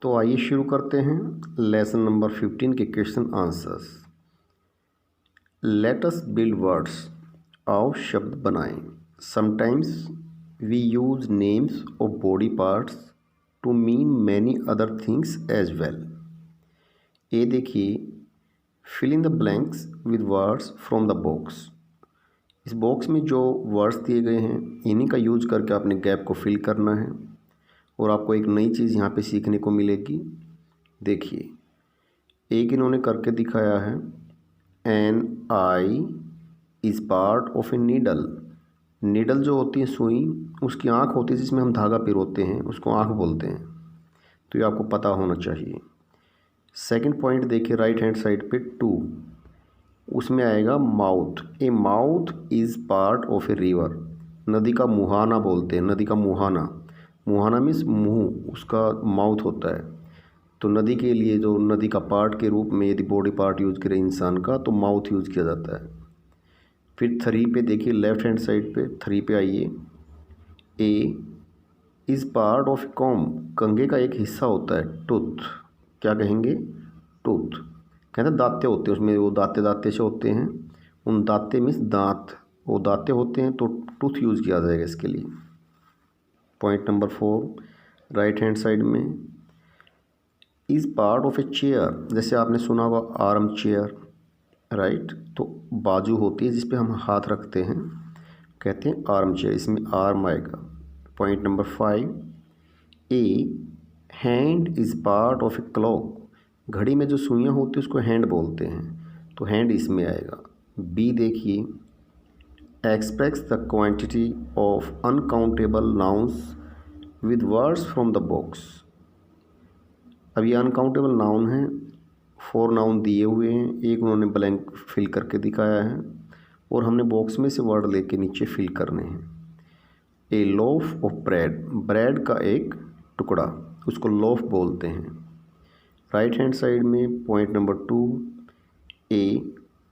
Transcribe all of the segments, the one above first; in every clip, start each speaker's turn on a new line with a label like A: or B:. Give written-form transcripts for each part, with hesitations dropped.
A: तो आइए शुरू करते हैं लेसन नंबर 15 के question answers. Let us build words. आओ शब्द बनाएं। Sometimes we use names of body parts to mean many other things as well. ये देखिए, fill in the blanks with words from the box. इस box में जो words दिए गए हैं इन्हीं का यूज करके आपने गैप को फिल करना है और आपको एक नई चीज़ यहाँ पे सीखने को मिलेगी। देखिए, एक इन्होंने करके दिखाया है, an eye is part of a needle. Needle जो होती है सुई, उसकी आँख होती है जिसमें हम धागा पिरोते हैं, उसको आँख बोलते हैं। तो ये आपको पता होना चाहिए। सेकंड पॉइंट देखिए राइट हैंड साइड पे 2, उसमें आएगा mouth. A mouth is part of a river. नदी का मुहाना बोलते हैं, नदी का मुहाना। मुहाना मीन्स मुँह, उसका माउथ होता है। तो नदी के लिए जो नदी का पार्ट के रूप में यदि बॉडी पार्ट यूज़ करें इंसान का तो माउथ यूज़ किया जाता है। फिर 3 पे देखिए लेफ्ट हैंड साइड पे 3 पे आइए, a is part of comb. कंघे का एक हिस्सा होता है टूथ। क्या कहेंगे? टूथ। कहते हैं दांते होते हैं उसमें, वो दांते दांते से होते हैं। उन दांते मीन्स दांत, वो दांते होते हैं तो टूथ यूज़ किया जाएगा इसके लिए। Point number 4 right hand side में, is part of a chair. जैसे आपने सुना होगा आर्म चेयर, राइट। तो बाजू होती है जिस पे हम हाथ रखते हैं, कहते हैं आर्म चेयर। इसमें आर्म आएगा। Point number 5, A hand is part of a clock. घड़ी में जो सुइयाँ होती है उसको हैंड बोलते हैं, तो हैंड इसमें आएगा। बी देखिए, express the quantity of uncountable nouns with words from the box. अब ये अनकाउंटेबल नाउन हैं, 4 नाउन दिए हुए हैं, एक उन्होंने ब्लैंक फिल करके दिखाया है और हमने बॉक्स में से वर्ड लेके नीचे फिल करने हैं। ए लोफ ऑफ ब्रेड, ब्रेड का एक टुकड़ा, उसको लोफ बोलते हैं। राइट हैंड साइड में point number 2, A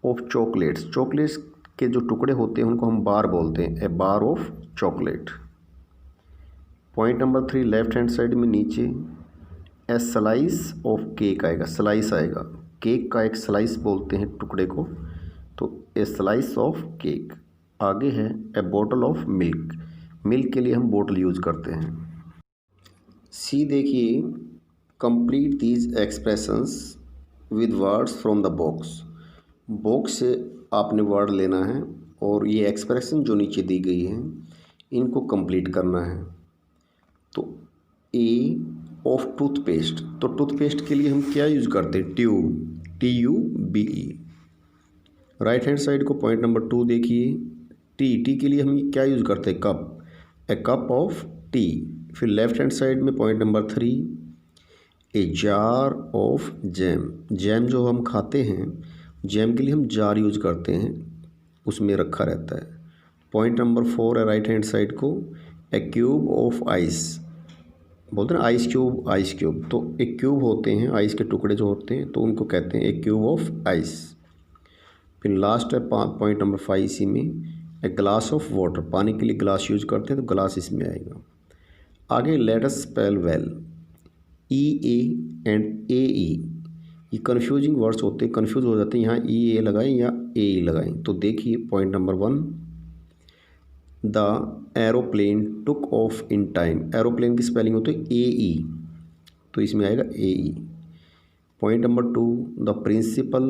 A: of chocolates. Chocolates के जो टुकड़े होते हैं उनको हम बार बोलते हैं, a bar of chocolate. Point number 3 left hand side में नीचे, ए स्लाइस ऑफ केक आएगा, स्लाइस आएगा। केक का एक स्लाइस बोलते हैं टुकड़े को, तो ए स्लाइस ऑफ केक। आगे है ए बॉटल ऑफ मिल्क, मिल्क के लिए हम बॉटल यूज़ करते हैं। सी देखिए, complete these expressions with words from the box. Box से आपने वर्ड लेना है और ये एक्सप्रेशन जो नीचे दी गई है इनको कंप्लीट करना है। तो ए ऑफ टूथपेस्ट, तो टूथपेस्ट के लिए हम क्या यूज़ करते हैं? Tube, TUBE। Right hand side को पॉइंट नंबर 2 देखिए, टी के लिए हम क्या यूज़ करते हैं? Cup, A cup of T. फिर लेफ्ट हैंड साइड में point number 3, a jar of jam. Jam जो हम खाते हैं, जैम के लिए हम जार यूज़ करते हैं, उसमें रखा रहता है। पॉइंट नंबर 4 है राइट हैंड साइड को, ए क्यूब ऑफ आइस। बोलते हैं आइस क्यूब, आइस क्यूब। तो एक क्यूब होते हैं आइस के टुकड़े जो होते हैं, तो उनको कहते हैं एक क्यूब ऑफ आइस। फिर लास्ट है पॉइंट नंबर 5 इसी में, ए ग्लास ऑफ वाटर। पानी के लिए ग्लास यूज करते हैं तो ग्लास इसमें आएगा। आगे let us spell well, EA and AE। ये कन्फ्यूजिंग वर्ड्स होते हैं, कन्फ्यूज हो जाते हैं, यहाँ EA लगाएं या AE लगाएं। तो देखिए point number 1, the aeroplane took off in time. Aeroplane की स्पेलिंग होती है AE, तो इसमें आएगा AE। Point number 2, the principal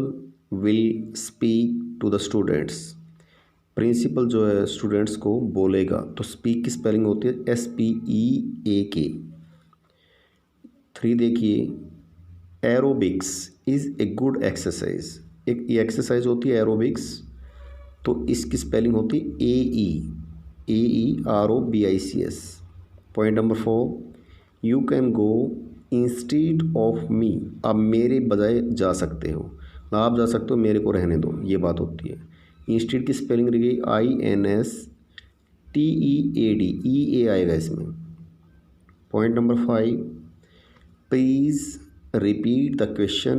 A: will speak to the students. Principal जो है स्टूडेंट्स को बोलेगा, तो स्पीक की स्पेलिंग होती है SPEAK। 3 देखिए, aerobics is a good exercise. एक ये एक्सरसाइज होती है एरोबिक्स, तो इसकी स्पेलिंग होती है AEROBICS। Point number 4, you can go instead of me. आप मेरे बजाय जा सकते हो, आप जा सकते हो, मेरे को रहने दो, ये बात होती है। इंस्टीड की स्पेलिंग रह गई INSTEAD, EA आएगा इसमें। Point number 5, please repeat the question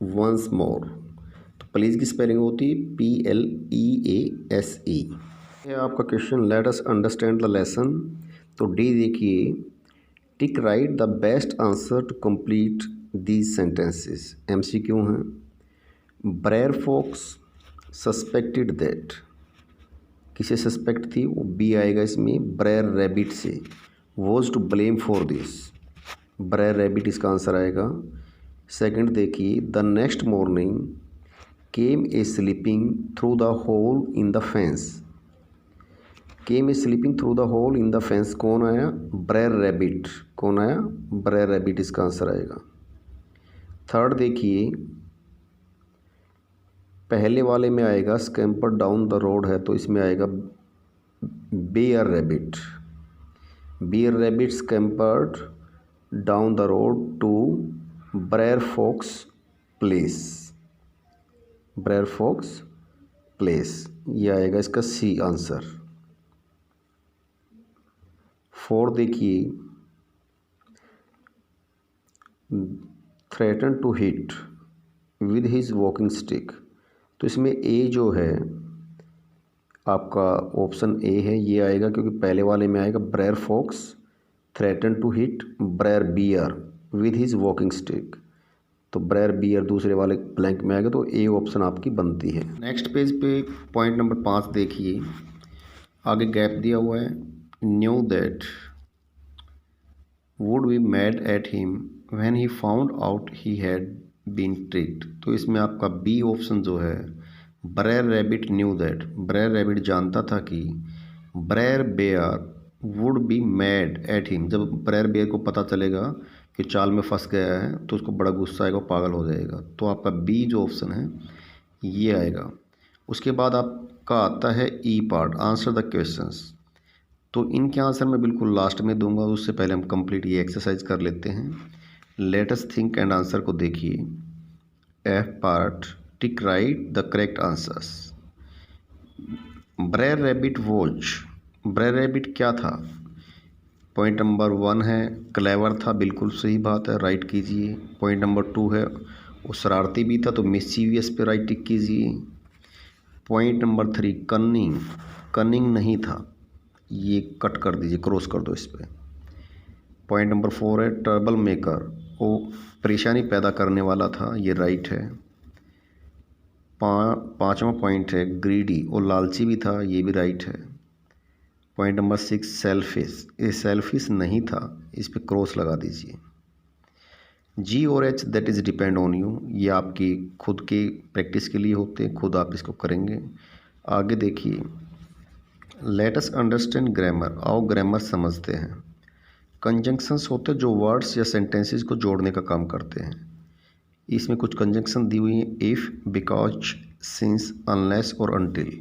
A: once more. तो प्लीज़ की स्पेलिंग होती है PLEASE। है आपका question, let us understand the lesson. तो डी देखिए, tick right the best answer to complete these sentences. MCQ हैं। ब्रेयर फोक्स सस्पेक्टेड दैट, किसे सस्पेक्ट थी, वो बी आएगा इसमें, ब्रेयर रैबिट से। Was to blame for this, Brer Rabbit इसका आंसर आएगा। सेकंड देखिए, the next morning came a sleeping through the hole in the fence, came a sleeping through the hole in the fence, कौन आया, Brer Rabbit. कौन आया, Brer Rabbit इसका answer आएगा। Third देखिए, पहले वाले में आएगा स्कैम्पर डाउन द रोड है, तो इसमें आएगा Brer Rabbit, Brer Rabbit scampered down the road to Brer Fox place, Brer Fox place, ये आएगा इसका सी आंसर। फोर देखिए, threaten to hit with his walking stick, तो इसमें ए जो है आपका ऑप्शन ए है, ये आएगा, क्योंकि पहले वाले में आएगा Brer Fox threaten to hit Brer Bear with his walking stick, तो ब्रेयर बियर दूसरे वाले ब्लैंक में आएगा, तो ए ऑप्शन आपकी बनती है। नेक्स्ट पेज पे पॉइंट नंबर 5 देखिए, आगे गैप दिया हुआ है, knew that would be mad at him when he found out he had been tricked, तो इसमें आपका बी ऑप्शन जो है, Brer Rabbit knew that, Brer Rabbit जानता था कि Brer Bear would be mad at him, जब ब्रेयर बेयर को पता चलेगा कि चाल में फंस गया है तो उसको बड़ा गुस्सा आएगा, पागल हो जाएगा, तो आपका बी जो ऑप्शन है ये आएगा। उसके बाद आपका आता है ई पार्ट, आंसर द क्वेश्चंस, तो इनके आंसर मैं बिल्कुल लास्ट में दूंगा, उससे पहले हम कंप्लीट ये एक्सरसाइज कर लेते हैं। Let us think and answer को देखिए। F part, tick right the correct answers. Brer Rabbit watch, Brer Rabbit क्या था, पॉइंट नंबर 1 है क्लेवर था, बिल्कुल सही बात है, राइट कीजिए। पॉइंट नंबर 2 है वो शरारती भी था, तो मिस्चीवियस पे राइट टिक कीजिए। पॉइंट नंबर 3 कनिंग, कनिंग नहीं था, ये कट कर दीजिए, क्रॉस कर दो इस पर। पॉइंट नंबर 4 है ट्रबल मेकर, वो परेशानी पैदा करने वाला था, ये राइट है। पाँचवा पॉइंट है ग्रीडी, वो लालची भी था, ये भी राइट है। पॉइंट नंबर 6 सेल्फिश, ये सेल्फिश नहीं था, इस पर क्रॉस लगा दीजिए। जी और H that is depend on you, ये आपकी खुद के प्रैक्टिस के लिए होते हैं, खुद आप इसको करेंगे। आगे देखिए, लेट अस अंडरस्टैंड ग्रामर, आओ ग्रामर समझते हैं। कंजंक्शंस होते हैं जो वर्ड्स या सेंटेंसेस को जोड़ने का काम करते हैं। इसमें कुछ कंजंक्शन दी हुई हैं, इफ़, बिकॉज, सिंस, अनलेस और अनटिल।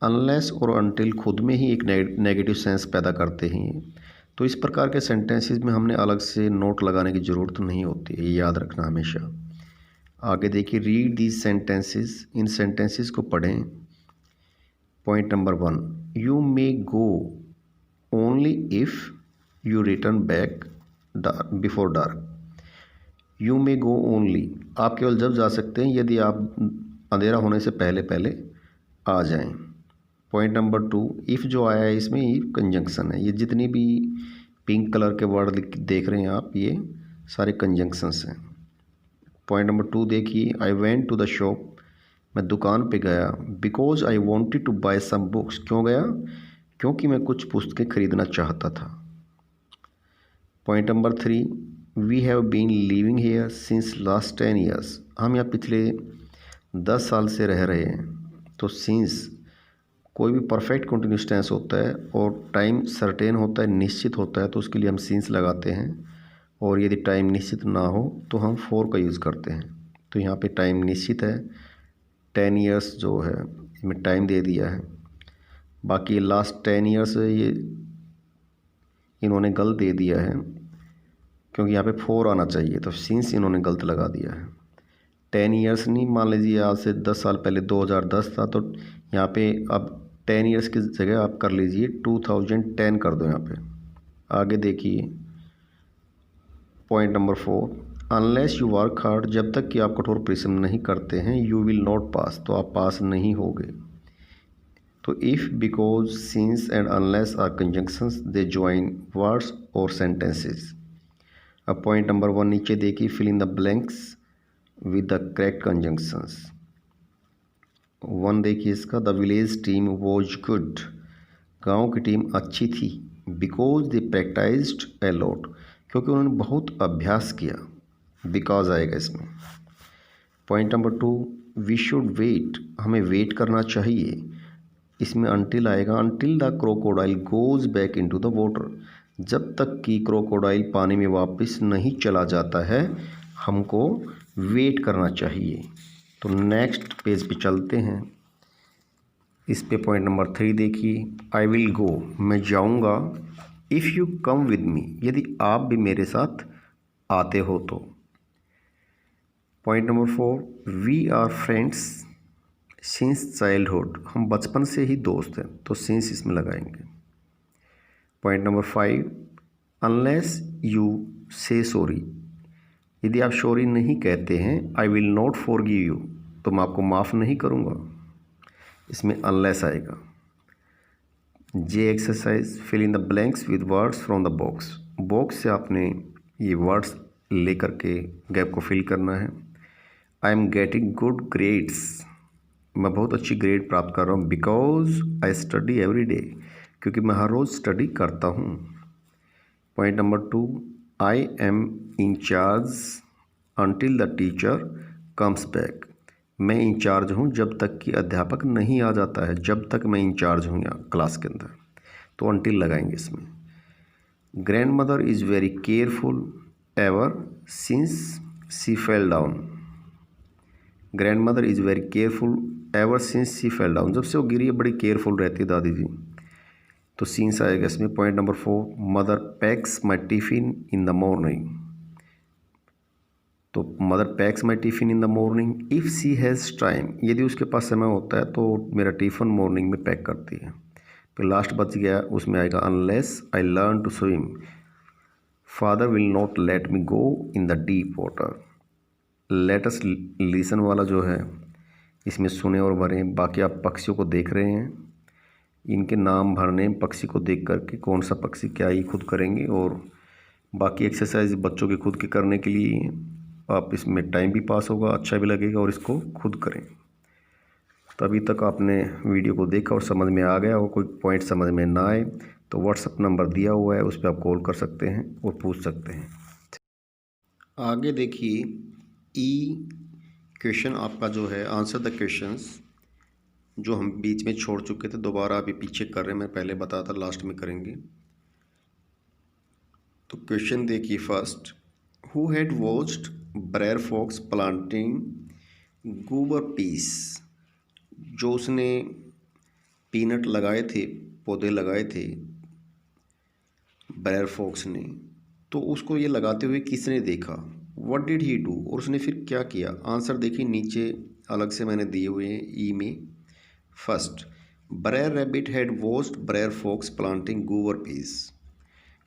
A: अनलेस और अनटिल खुद में ही एक नेगेटिव सेंस पैदा करते हैं, तो इस प्रकार के सेंटेंसेस में हमने अलग से नोट लगाने की ज़रूरत नहीं होती है, ये याद रखना हमेशा। आगे देखिए, read these sentences, in sentences को पढ़ें। Point number 1, you may go only if you return back before dark. You may go only, आप केवल जब जा सकते हैं यदि आप अंधेरा होने से पहले पहले आ जाएं। पॉइंट नंबर 2, इफ़ जो आया है इसमें इफ कंजंक्शन है, ये जितनी भी पिंक कलर के वर्ड देख रहे हैं आप, ये सारे कंजंक्शंस हैं। पॉइंट नंबर 2 देखिए, I went to the shop, मैं दुकान पे गया, because I wanted to buy some books, क्यों गया, क्योंकि मैं कुछ पुस्तकें खरीदना चाहता था। Point number 3, we have been living here since last 10 years, हम यहाँ पिछले 10 साल से रह रहे हैं। तो सिंस कोई भी परफेक्ट कंटिन्यूस टेंस होता है और टाइम सर्टेन होता है, निश्चित होता है, तो उसके लिए हम सिंस लगाते हैं, और यदि टाइम निश्चित ना हो तो हम फॉर का यूज़ करते हैं। तो यहाँ पे टाइम निश्चित है, 10 ईयर्स जो है इसमें टाइम दे दिया है, बाकी लास्ट 10 ईयर्स ये इन्होंने गलत दे दिया है, क्योंकि यहाँ पे 4 आना चाहिए, तो सिंस इन्होंने गलत लगा दिया है। 10 ईयर्स नहीं, मान लीजिए आज से 10 साल पहले 2010 था, तो यहाँ पे अब 10 ईयर्स की जगह आप कर लीजिए 2010 कर दो यहाँ पे। आगे देखिए, point number 4, unless you work hard, जब तक कि आप कठोर परिश्रम नहीं करते हैं, यू विल नॉट पास, तो आप पास नहीं होगे। तो if, because, since and unless are conjunctions, they join words और सेंटेंसेस। अब पॉइंट नंबर 1 नीचे देखिए, fill in the blanks with the correct conjunctions. 1 देखिए इसका, the village team was good, गांव की टीम अच्छी थी, because they practised a lot, क्योंकि उन्होंने बहुत अभ्यास किया, बिकॉज आएगा इसमें। Point number 2, we should wait, हमें वेट करना चाहिए, इसमें अनटिल आएगा, until the crocodile goes back into the water, जब तक कि क्रोकोडाइल पानी में वापस नहीं चला जाता है हमको वेट करना चाहिए। तो नेक्स्ट पेज पे चलते हैं। इस पे पॉइंट नंबर 3 देखिए, आई विल गो, मैं जाऊंगा, if you come with me, यदि आप भी मेरे साथ आते हो तो। Point number 4, we are friends since childhood, हम बचपन से ही दोस्त हैं, तो सिंस इसमें लगाएंगे। Point number 5, unless you say sorry, यदि आप सॉरी नहीं कहते हैं, I will not forgive you, तो मैं आपको माफ़ नहीं करूँगा, इसमें अनलेस आएगा। J exercise, fill in the blanks with words from the box, box से आपने ये वर्ड्स लेकर के गैप को फिल करना है। I am getting good grades, मैं बहुत अच्छी ग्रेड प्राप्त कर रहा हूँ, because I study every day, क्योंकि मैं हर रोज़ स्टडी करता हूँ। Point number 2, I am in charge until the teacher comes back, मैं इंचार्ज हूँ जब तक कि अध्यापक नहीं आ जाता है, जब तक मैं इंचार्ज हूँ यहाँ क्लास के अंदर, तो अनटिल लगाएंगे इसमें। Grandmother is very careful ever since she fell down, grandmother is very careful ever since she fell down, जब से वो गिरी है बड़ी केयरफुल रहती है दादी जी, तो सीन्स आएगा इसमें। Point number 4, mother packs my tiffin in the morning, तो mother packs my tiffin in the morning if she has time, यदि उसके पास समय होता है तो मेरा टिफ़िन मॉर्निंग में पैक करती है। फिर लास्ट बच गया, उसमें आएगा unless I learn to swim, father will not let me go in the deep water. Let us listen वाला जो है इसमें सुने और भरें, बाकी आप पक्षियों को देख रहे हैं, इनके नाम भरने, पक्षी को देख करके कौन सा पक्षी क्या ही खुद करेंगे, और बाकी एक्सरसाइज बच्चों के खुद के करने के लिए आप इसमें टाइम भी पास होगा, अच्छा भी लगेगा, और इसको खुद करें। तो अभी तक आपने वीडियो को देखा और समझ में आ गया, और कोई पॉइंट समझ में ना आए तो व्हाट्सअप नंबर दिया हुआ है, उस पर आप कॉल कर सकते हैं और पूछ सकते हैं। आगे देखिए, ई क्वेश्चन आपका जो है, आंसर द क्वेश्चंस, जो हम बीच में छोड़ चुके थे, दोबारा अभी पीछे कर रहे हैं, मैं पहले बताया था लास्ट में करेंगे। तो क्वेश्चन देखिए first, who had watched Brer Fox planting goober peas, जो उसने पीनट लगाए थे, पौधे लगाए थे ब्रेयर फॉक्स ने, तो उसको ये लगाते हुए किसने देखा, व्हाट डिड ही डू, और उसने फिर क्या किया। आंसर देखिए नीचे अलग से मैंने दिए हुए हैं ई में। First, Brer Rabbit had watched Brer Fox planting goober peas,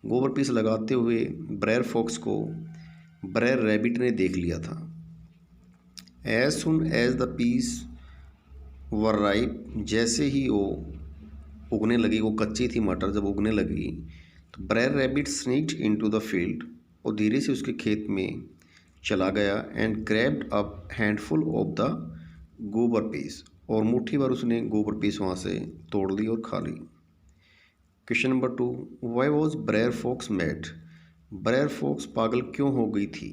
A: goober peas लगाते हुए ब्रेयर फॉक्स को ब्रेयर रैबिट ने देख लिया था। As soon as the peas were ripe, जैसे ही वो उगने लगी, वो कच्ची थी मटर, जब उगने लगी तो Brer Rabbit sneaked into the field, और धीरे से उसके खेत में चला गया, and grabbed up handful of the goober peas, और मुट्ठी भर उसने गोबर पीस वहाँ से तोड़ ली और खा ली। Question number 2, why was Brer Fox mad, Brer Fox पागल क्यों हो गई थी।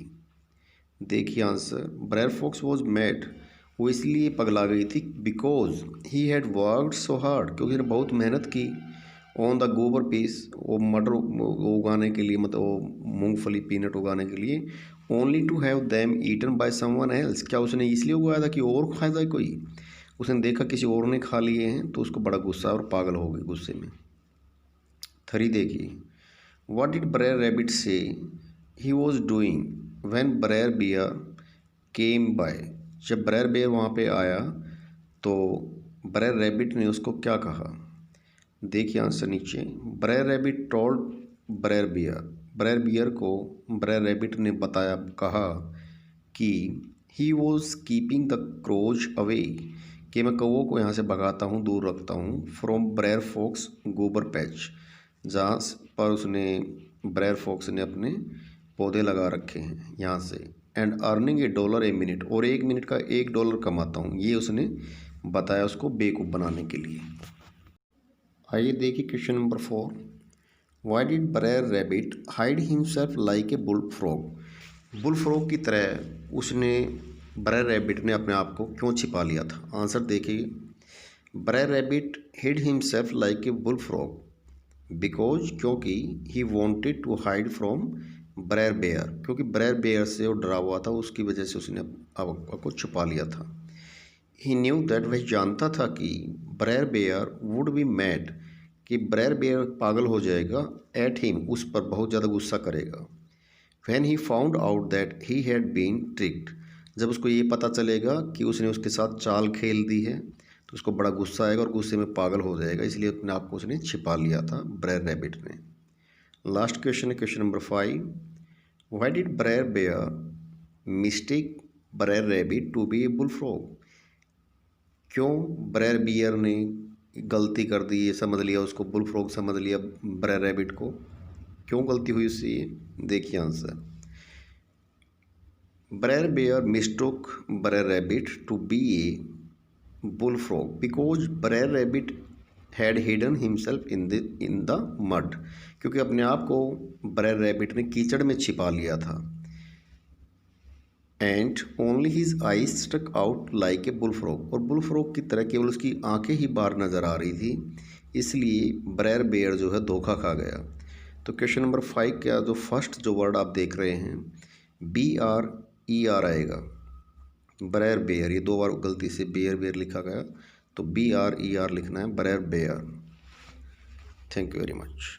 A: देखिए answer, Brer Fox was mad, वो इसलिए पगला गई थी, because he had worked so hard, क्योंकि उसने बहुत मेहनत की, ऑन द गोबर पीस, वो मटर उगाने के लिए, मतलब वो मूंगफली पीनट उगाने के लिए, only to have them eaten by someone else, क्या उसने इसलिए उगाया था कि और खाया जाए कोई, उसने देखा किसी और ने खा लिए हैं तो उसको बड़ा गुस्सा और पागल हो गई गुस्से में। 3 देखिए, what did Brer Rabbit say he was doing when Brer Bear came by, जब ब्रेयर बियर वहाँ पे आया तो ब्रेयर रैबिट ने उसको क्या कहा। देखिए आंसर नीचे, Brer Rabbit told Brer Bear, Brer Bear को ब्रेयर रैबिट ने बताया, कहा कि he was keeping the crows away, कि मैं कौवों को यहाँ से भगाता हूँ, दूर रखता हूँ, फ्रॉम ब्रेयर फॉक्स गोबर पैच, जहाँ पर उसने ब्रेयर फॉक्स ने अपने पौधे लगा रखे हैं यहाँ से, एंड अर्निंग $1 ए मिनट, और 1 मिनट का $1 कमाता हूँ, ये उसने बताया उसको बेवकूफ़ बनाने के लिए। आइए देखिए question number 4। Why did Brer Rabbit hide himself like a bullfrog. Bullfrog की तरह उसने ब्रेयर रैबिट ने अपने आप को क्यों छिपा लिया था। आंसर देखिए, Brer Rabbit hid himself like a bullfrog because, क्योंकि he wanted to hide from Brer Bear, क्योंकि ब्रेयर बेयर से वो डरा हुआ था, उसकी वजह से उसने आपको छुपा लिया था। ही न्यू दैट, वह जानता था कि Brer Bear would be mad, कि ब्रेयर बेयर पागल हो जाएगा, एट हिम, उस पर बहुत ज़्यादा गुस्सा करेगा। When he found out that he had been tricked, जब उसको ये पता चलेगा कि उसने उसके साथ चाल खेल दी है, तो उसको बड़ा गुस्सा आएगा और गुस्से में पागल हो जाएगा, इसलिए अपने आप को उसने छिपा लिया था ब्रेयर रैबिट ने। लास्ट क्वेश्चन है question number 5। Why did Brer Bear mistake Brer Rabbit to be a bullfrog. क्यों ब्रेयर बियर ने गलती कर दी, ये समझ लिया उसको बुल फ्रॉग समझ लिया ब्रेयर रैबिट को, क्यों गलती हुई उससे, ये देखिए answer. Brer Bear mistook Brer Rabbit to be a bullfrog because Brer Rabbit had hidden himself in the mud, क्योंकि अपने आप को ब्रेयर रैबिट ने कीचड़ में छिपा लिया था। And only his eyes stuck out like a bullfrog, और बुल फ्रॉग की तरह केवल उसकी आंखें ही बाहर नज़र आ रही थी, इसलिए ब्रेयर बेयर जो है धोखा खा गया। तो क्वेश्चन नंबर 5 का जो फर्स्ट जो वर्ड आप देख रहे हैं BRER आएगा, ब्रेयर बेयर, ये 2 बार गलती से बेयर बेयर लिखा गया, तो BRER लिखना है, Brer Bear. Thank you very much.